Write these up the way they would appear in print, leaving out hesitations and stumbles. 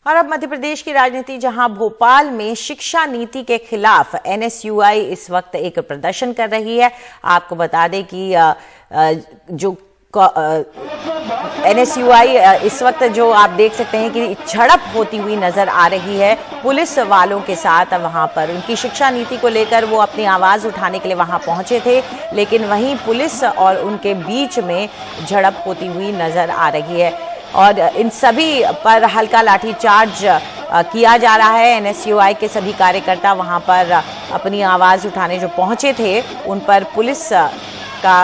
और अब मध्य प्रदेश की राजनीति, जहां भोपाल में शिक्षा नीति के खिलाफ एनएसयूआई इस वक्त एक प्रदर्शन कर रही है। आपको बता दें कि जो एनएसयूआई इस वक्त जो आप देख सकते हैं कि झड़प होती हुई नजर आ रही है पुलिस वालों के साथ। वहां पर उनकी शिक्षा नीति को लेकर वो अपनी आवाज उठाने के लिए वहां पहुंचे थे, लेकिन वहीं पुलिस और उनके बीच में झड़प होती हुई नजर आ रही है और इन सभी पर हल्का लाठीचार्ज किया जा रहा है। एनएसयूआई के सभी कार्यकर्ता वहां पर अपनी आवाज उठाने जो पहुंचे थे उन पर पुलिस का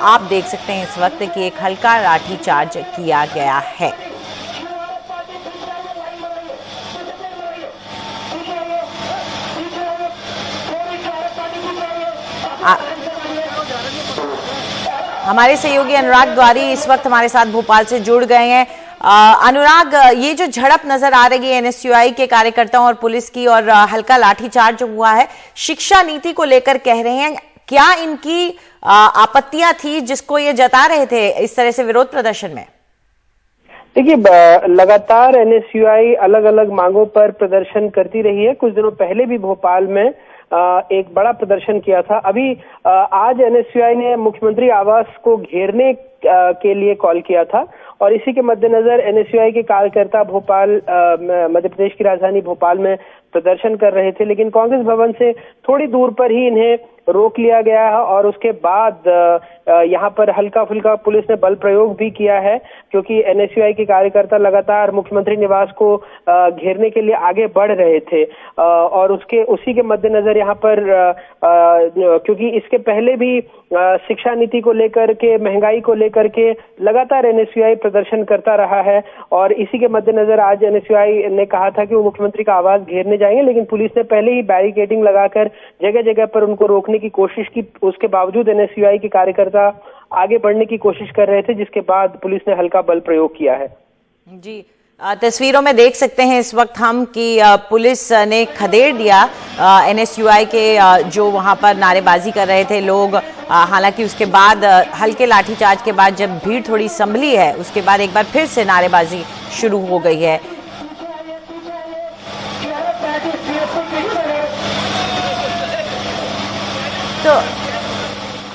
आप देख सकते हैं इस वक्त कि एक हल्का लाठीचार्ज किया गया है। हमारे सहयोगी अनुराग द्वारी इस वक्त हमारे साथ भोपाल से जुड़ गए हैं। अनुराग, ये जो झड़प नजर आ रही है एनएसयूआई के कार्यकर्ताओं और पुलिस की और हल्का लाठीचार्ज जो हुआ है शिक्षा नीति को लेकर कह रहे हैं, क्या इनकी आपत्तियां थी जिसको ये जता रहे थे इस तरह से विरोध प्रदर्शन में? देखिए, लगातार एनएसयूआई अलग अलग मांगों पर प्रदर्शन करती रही है। कुछ दिनों पहले भी भोपाल में एक बड़ा प्रदर्शन किया था। अभी आज एनएसयूआई ने मुख्यमंत्री आवास को घेरने के लिए कॉल किया था और इसी के मद्देनजर एनएसयूआई के कार्यकर्ता भोपाल मध्य प्रदेश की राजधानी भोपाल में प्रदर्शन कर रहे थे, लेकिन कांग्रेस भवन से थोड़ी दूर पर ही इन्हें रोक लिया गया है और उसके बाद यहाँ पर हल्का फुल्का पुलिस ने बल प्रयोग भी किया है, क्योंकि एनएसयूआई के कार्यकर्ता लगातार मुख्यमंत्री निवास को घेरने के लिए आगे बढ़ रहे थे और उसी के मद्देनजर यहाँ पर क्योंकि इसके पहले भी शिक्षा नीति को लेकर के, महंगाई को लेकर के लगातार एनएसयूआई प्रदर्शन करता रहा है और इसी के मद्देनजर आज एनएसयूआई ने कहा था कि वो मुख्यमंत्री का आवास घेरने जाएंगे, लेकिन पुलिस ने पहले ही बैरिकेडिंग लगाकर जगह जगह पर उनको रोकने की कोशिश की। उसके बावजूद एनएसयूआई के कार्यकर्ता आगे बढ़ने की कोशिश कर रहे थे, जिसके बाद पुलिस ने हल्का बल प्रयोग किया है। जी, तस्वीरों में देख सकते हैं इस वक्त हम कि पुलिस ने खदेड़ दिया एनएसयूआई के जो वहां पर नारेबाजी कर रहे थे लोग। हालांकि उसके बाद हल्के लाठीचार्ज के बाद जब भीड़ थोड़ी संभली है उसके बाद एक बार फिर से नारेबाजी शुरू हो गई है। तो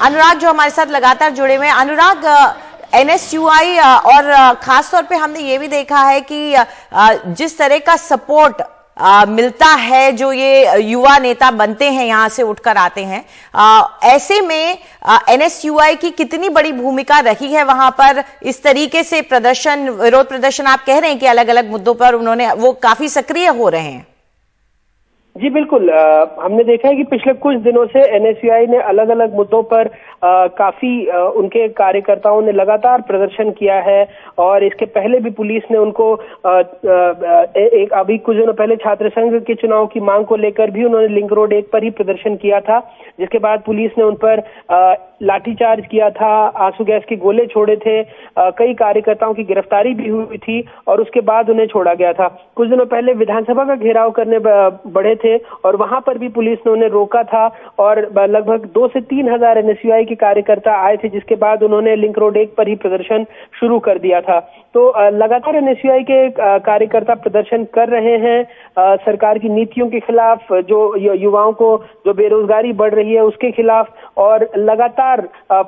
अनुराग जो हमारे साथ लगातार जुड़े हुए हैं, अनुराग, एनएसयूआई और खासतौर पे हमने ये भी देखा है कि जिस तरह का सपोर्ट मिलता है जो ये युवा नेता बनते हैं, यहाँ से उठकर आते हैं, ऐसे में एनएसयूआई की कितनी बड़ी भूमिका रही है वहां पर इस तरीके से प्रदर्शन, विरोध प्रदर्शन आप कह रहे हैं कि अलग अलग मुद्दों पर वो काफी सक्रिय हो रहे हैं? जी बिल्कुल, हमने देखा है कि पिछले कुछ दिनों से एनएसयूआई ने अलग अलग मुद्दों पर काफी उनके कार्यकर्ताओं ने लगातार प्रदर्शन किया है और इसके पहले भी पुलिस ने उनको एक अभी कुछ दिनों पहले छात्र संघ के चुनाव की मांग को लेकर भी उन्होंने लिंक रोड 1 पर ही प्रदर्शन किया था, जिसके बाद पुलिस ने उन पर लाठीचार्ज किया था, आंसू गैस के गोले छोड़े थे, कई कार्यकर्ताओं की गिरफ्तारी भी हुई थी और उसके बाद उन्हें छोड़ा गया था। कुछ दिनों पहले विधानसभा का घेराव करने बढ़े थे और वहां पर भी पुलिस ने उन्हें रोका था और लगभग 2 से 3 हजार एनएसयूआई के कार्यकर्ता आए थे, जिसके बाद उन्होंने लिंक रोड 1 पर ही प्रदर्शन शुरू कर दिया था। तो लगातार एनएसयूआई के कार्यकर्ता प्रदर्शन कर रहे हैं सरकार की नीतियों के खिलाफ, जो युवाओं को जो बेरोजगारी बढ़ रही है उसके खिलाफ, और लगातार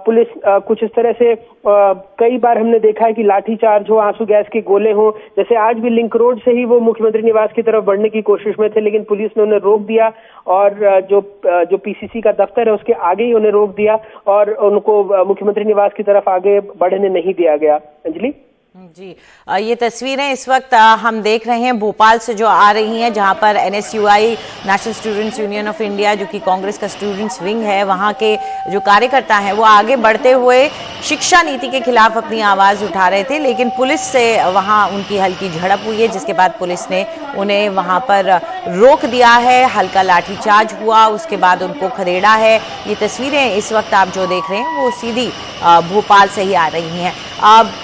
पुलिस कुछ इस तरह से कई बार हमने देखा है कि लाठीचार्ज हो, आंसू गैस के गोले हो। जैसे आज भी लिंक रोड से ही वो मुख्यमंत्री निवास की तरफ बढ़ने की कोशिश में थे, लेकिन पुलिस ने उन्हें रोक दिया और जो पीसीसी का दफ्तर है उसके आगे ही उन्हें रोक दिया और उनको मुख्यमंत्री निवास की तरफ आगे बढ़ने नहीं दिया गया। अंजलि जी, ये तस्वीरें इस वक्त हम देख रहे हैं भोपाल से जो आ रही हैं, जहां पर NSUI, national students union of India, जो कि कांग्रेस का स्टूडेंट्स विंग है, वहां के जो कार्यकर्ता हैं वो आगे बढ़ते हुए शिक्षा नीति के खिलाफ अपनी आवाज उठा रहे थे, लेकिन पुलिस से वहां उनकी हल्की झड़प हुई है, जिसके बाद पुलिस ने उन्हें वहां पर रोक दिया है, हल्का लाठीचार्ज हुआ, उसके बाद उनको खदेड़ा है। ये तस्वीरें इस वक्त आप जो देख रहे हैं वो सीधी भोपाल से ही आ रही हैं।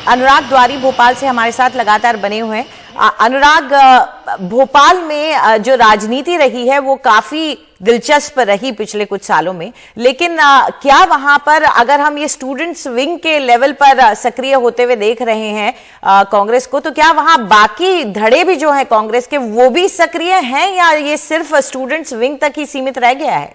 अनुराग द्वारी भोपाल से हमारे साथ लगातार बने हुए हैं। अनुराग, भोपाल में जो राजनीति रही है वो काफी दिलचस्प रही पिछले कुछ सालों में, लेकिन क्या वहां पर अगर हम ये स्टूडेंट्स विंग के लेवल पर सक्रिय होते हुए देख रहे हैं कांग्रेस को, तो क्या वहां बाकी धड़े भी जो है कांग्रेस के वो भी सक्रिय हैं या ये सिर्फ स्टूडेंट्स विंग तक ही सीमित रह गया है?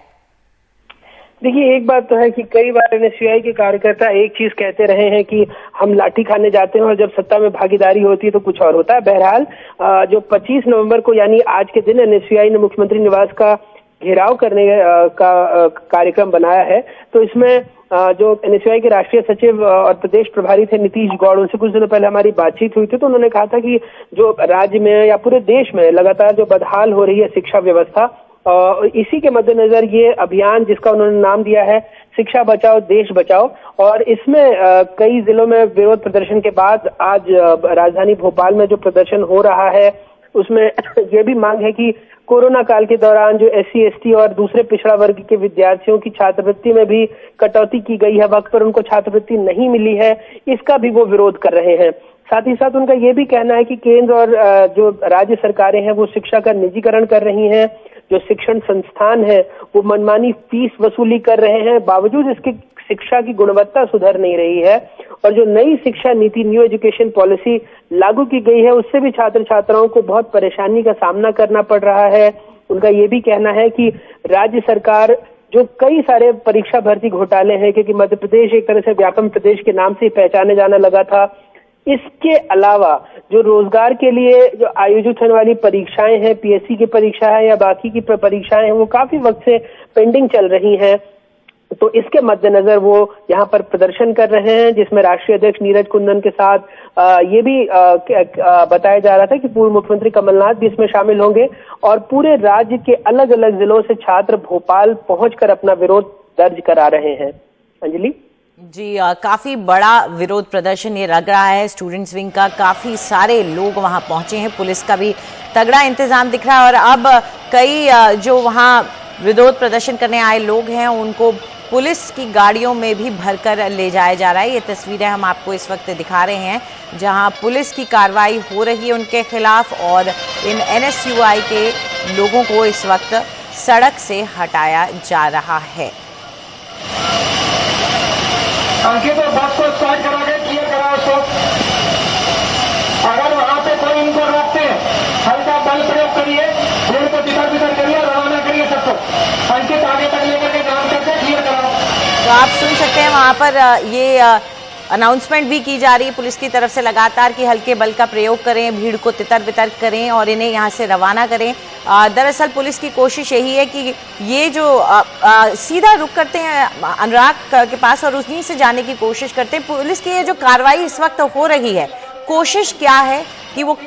देखिए, एक बात तो है कि कई बार एनएसयूआई के कार्यकर्ता एक चीज कहते रहे हैं कि हम लाठी खाने जाते हैं और जब सत्ता में भागीदारी होती है तो कुछ और होता है। बहरहाल जो 25 नवंबर को यानी आज के दिन एनएसयूआई ने मुख्यमंत्री निवास का घेराव करने का कार्यक्रम बनाया है, तो इसमें जो एनएसयूआई के राष्ट्रीय सचिव और प्रदेश प्रभारी थे नीतीश गौड़, उनसे कुछ दिनों पहले हमारी बातचीत हुई थी, तो उन्होंने कहा था कि जो राज्य में या पूरे देश में लगातार जो बदहाल हो रही है शिक्षा व्यवस्था, इसी के मद्देनजर ये अभियान जिसका उन्होंने नाम दिया है शिक्षा बचाओ देश बचाओ, और इसमें कई जिलों में विरोध प्रदर्शन के बाद आज राजधानी भोपाल में जो प्रदर्शन हो रहा है उसमें ये भी मांग है कि कोरोना काल के दौरान जो SC ST और दूसरे पिछड़ा वर्ग के विद्यार्थियों की छात्रवृत्ति में भी कटौती की गई है, वक्त पर उनको छात्रवृत्ति नहीं मिली है, इसका भी वो विरोध कर रहे हैं। साथ ही साथ उनका ये भी कहना है कि केंद्र और जो राज्य सरकारें हैं वो शिक्षा का निजीकरण कर रही हैं, जो शिक्षण संस्थान है वो मनमानी फीस वसूली कर रहे हैं, बावजूद इसके शिक्षा की गुणवत्ता सुधर नहीं रही है, और जो नई शिक्षा नीति न्यू एजुकेशन पॉलिसी लागू की गई है उससे भी छात्र छात्राओं को बहुत परेशानी का सामना करना पड़ रहा है। उनका ये भी कहना है कि राज्य सरकार जो कई सारे परीक्षा भर्ती घोटाले हैं, क्योंकि मध्य प्रदेश एक तरह से व्यापम प्रदेश के नाम से पहचाने जाने लगा था, इसके अलावा जो रोजगार के लिए जो आयोजित होने वाली परीक्षाएं हैं, PSC की परीक्षा है या बाकी की परीक्षाएं हैं, वो काफी वक्त से पेंडिंग चल रही हैं, तो इसके मद्देनजर वो यहाँ पर प्रदर्शन कर रहे हैं, जिसमें राष्ट्रीय अध्यक्ष नीरज कुंदन के साथ ये भी बताया जा रहा था कि पूर्व मुख्यमंत्री कमलनाथ भी इसमें शामिल होंगे, और पूरे राज्य के अलग अलग जिलों से छात्र भोपाल पहुंचकर अपना विरोध दर्ज करा रहे हैं। अंजलि जी, काफी बड़ा विरोध प्रदर्शन ये लग रहा है स्टूडेंट्स विंग का, काफी सारे लोग वहां पहुंचे हैं, पुलिस का भी तगड़ा इंतजाम दिख रहा है, और अब कई जो वहां विरोध प्रदर्शन करने आए लोग हैं उनको पुलिस की गाड़ियों में भी भरकर ले जाया जा रहा है। ये तस्वीरें हम आपको इस वक्त दिखा रहे हैं जहां पुलिस की कार्रवाई हो रही है उनके खिलाफ, और इन NSUI के लोगों को इस वक्त सड़क से हटाया जा रहा है। अंकित और बस को स्टार्ट करा के क्लियर कराओ उसको। अगर वहां पे कोई इनको रोकते हैं, हल्का बल प्रयोग करिए, भीड़ को तितर बितर करिए, रवाना करिए सबको। अंकित आगे तक लेकर के काम करके क्लियर कराओ। तो आप सुन सकते हैं वहां पर ये अनाउंसमेंट भी की जा रही है पुलिस की तरफ से लगातार कि हल्के बल का प्रयोग करें, भीड़ को तितर बितर करें और इन्हें यहाँ से रवाना करें। दरअसल पुलिस की कोशिश यही है कि ये जो सीधा रुख करते हैं अनुराग के पास और उन्हीं से जाने की कोशिश करते हैं। पुलिस की ये जो कार्रवाई इस वक्त हो रही है, कोशिश क्या है कि वो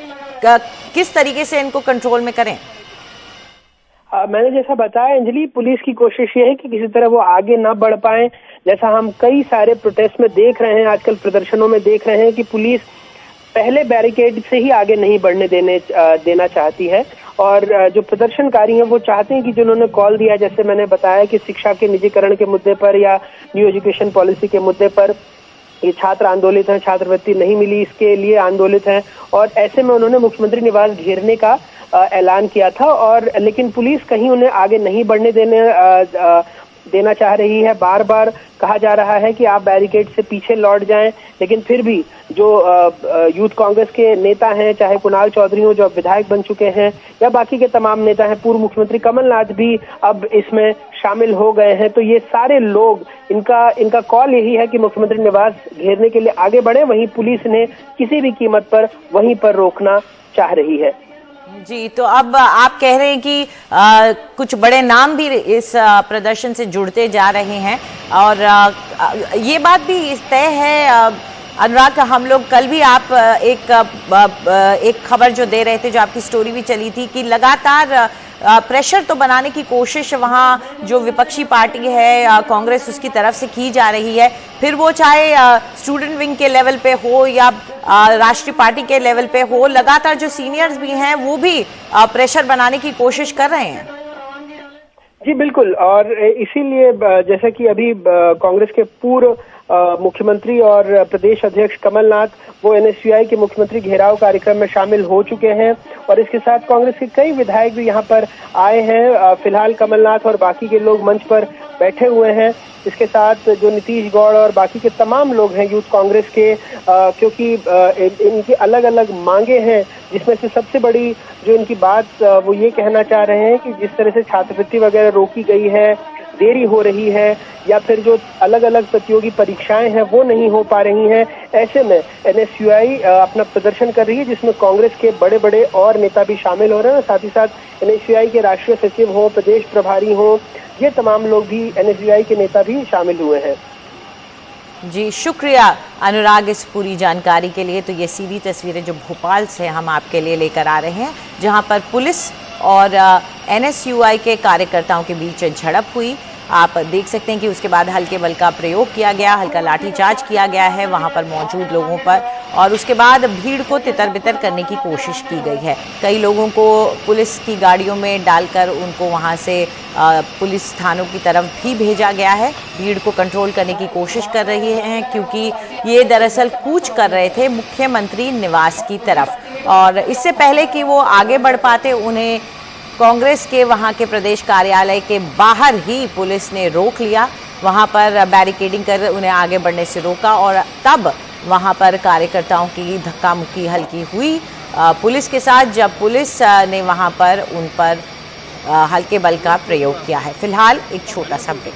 किस तरीके से इनको कंट्रोल में करें? मैंने जैसा बताया अंजलि, पुलिस की कोशिश ये है कि किसी तरह वो आगे ना बढ़ पाए। जैसा हम कई सारे प्रोटेस्ट में देख रहे हैं, आजकल प्रदर्शनों में देख रहे हैं कि पुलिस पहले बैरिकेड से ही आगे नहीं बढ़ने देना चाहती है, और जो प्रदर्शनकारी हैं वो चाहते हैं कि जिन्होंने कॉल दिया, जैसे मैंने बताया कि शिक्षा के निजीकरण के मुद्दे पर या न्यू एजुकेशन पॉलिसी के मुद्दे पर ये छात्र आंदोलित हैं, छात्रवृत्ति नहीं मिली इसके लिए आंदोलित हैं, और ऐसे में उन्होंने मुख्यमंत्री निवास घेरने का ऐलान किया था, और लेकिन पुलिस कहीं उन्हें आगे नहीं बढ़ने देना चाह रही है। बार बार कहा जा रहा है कि आप बैरिकेड से पीछे लौट जाएं, लेकिन फिर भी जो यूथ कांग्रेस के नेता हैं, चाहे कुणाल चौधरी हो जो विधायक बन चुके हैं, या बाकी के तमाम नेता हैं, पूर्व मुख्यमंत्री कमलनाथ भी अब इसमें शामिल हो गए हैं, तो ये सारे लोग इनका कॉल यही है कि मुख्यमंत्री निवास घेरने के लिए आगे बढ़े। वहीं पुलिस ने किसी भी कीमत पर वहीं पर रोकना चाह रही है। जी, तो अब आप कह रहे हैं कि कुछ बड़े नाम भी इस प्रदर्शन से जुड़ते जा रहे हैं, और ये बात भी तय है अनुराग, हम लोग कल भी आप एक खबर जो दे रहे थे, जो आपकी स्टोरी भी चली थी कि लगातार प्रेशर तो बनाने की कोशिश वहाँ जो विपक्षी पार्टी है कांग्रेस उसकी तरफ से की जा रही है, फिर वो चाहे स्टूडेंट विंग के लेवल पे हो या राष्ट्रीय पार्टी के लेवल पे हो, लगातार जो सीनियर्स भी हैं वो भी प्रेशर बनाने की कोशिश कर रहे हैं। जी बिल्कुल, और इसीलिए जैसा कि अभी कांग्रेस के पूर्व मुख्यमंत्री और प्रदेश अध्यक्ष कमलनाथ वो एनएसयूआई के मुख्यमंत्री घेराव कार्यक्रम में शामिल हो चुके हैं और इसके साथ कांग्रेस के कई विधायक भी यहाँ पर आए हैं। फिलहाल कमलनाथ और बाकी के लोग मंच पर बैठे हुए हैं। इसके साथ जो नीतीश गौड़ और बाकी के तमाम लोग हैं यूथ कांग्रेस के, क्योंकि इनकी अलग अलग मांगे हैं, जिसमें से सबसे बड़ी जो इनकी बात वो ये कहना चाह रहे हैं कि जिस तरह से छात्रवृत्ति वगैरह रोकी गई है, देरी हो रही है, या फिर जो अलग अलग प्रतियोगी परीक्षाएं हैं वो नहीं हो पा रही हैं, ऐसे में एनएसयूआई अपना प्रदर्शन कर रही है, जिसमें कांग्रेस के बड़े बड़े और नेता भी शामिल हो रहे हैं। साथ ही साथ एनएसयूआई के राष्ट्रीय सचिव हो, प्रदेश प्रभारी हो, ये तमाम लोग भी, एनएसयूआई के नेता भी शामिल हुए हैं। जी शुक्रिया अनुराग इस पूरी जानकारी के लिए। तो ये सीधी तस्वीरें जो भोपाल से हम आपके लिए लेकर आ रहे हैं, जहां पर पुलिस और एनएसयूआई के कार्यकर्ताओं के बीच झड़प हुई। आप देख सकते हैं कि उसके बाद हल्के बल का प्रयोग किया गया, हल्का लाठीचार्ज किया गया है वहां पर मौजूद लोगों पर, और उसके बाद भीड़ को तितर बितर करने की कोशिश की गई है। कई लोगों को पुलिस की गाड़ियों में डालकर उनको वहां से पुलिस थानों की तरफ भी भेजा गया है। भीड़ को कंट्रोल करने की कोशिश कर रही हैं, क्योंकि ये दरअसल कूच कर रहे थे मुख्यमंत्री निवास की तरफ, और इससे पहले कि वो आगे बढ़ पाते उन्हें कांग्रेस के वहां के प्रदेश कार्यालय के बाहर ही पुलिस ने रोक लिया। वहां पर बैरिकेडिंग कर उन्हें आगे बढ़ने से रोका, और तब वहां पर कार्यकर्ताओं की धक्का मुक्की हल्की हुई पुलिस के साथ, जब पुलिस ने वहां पर उन पर हल्के बल का प्रयोग किया है। फिलहाल एक छोटा सा ब्रेक।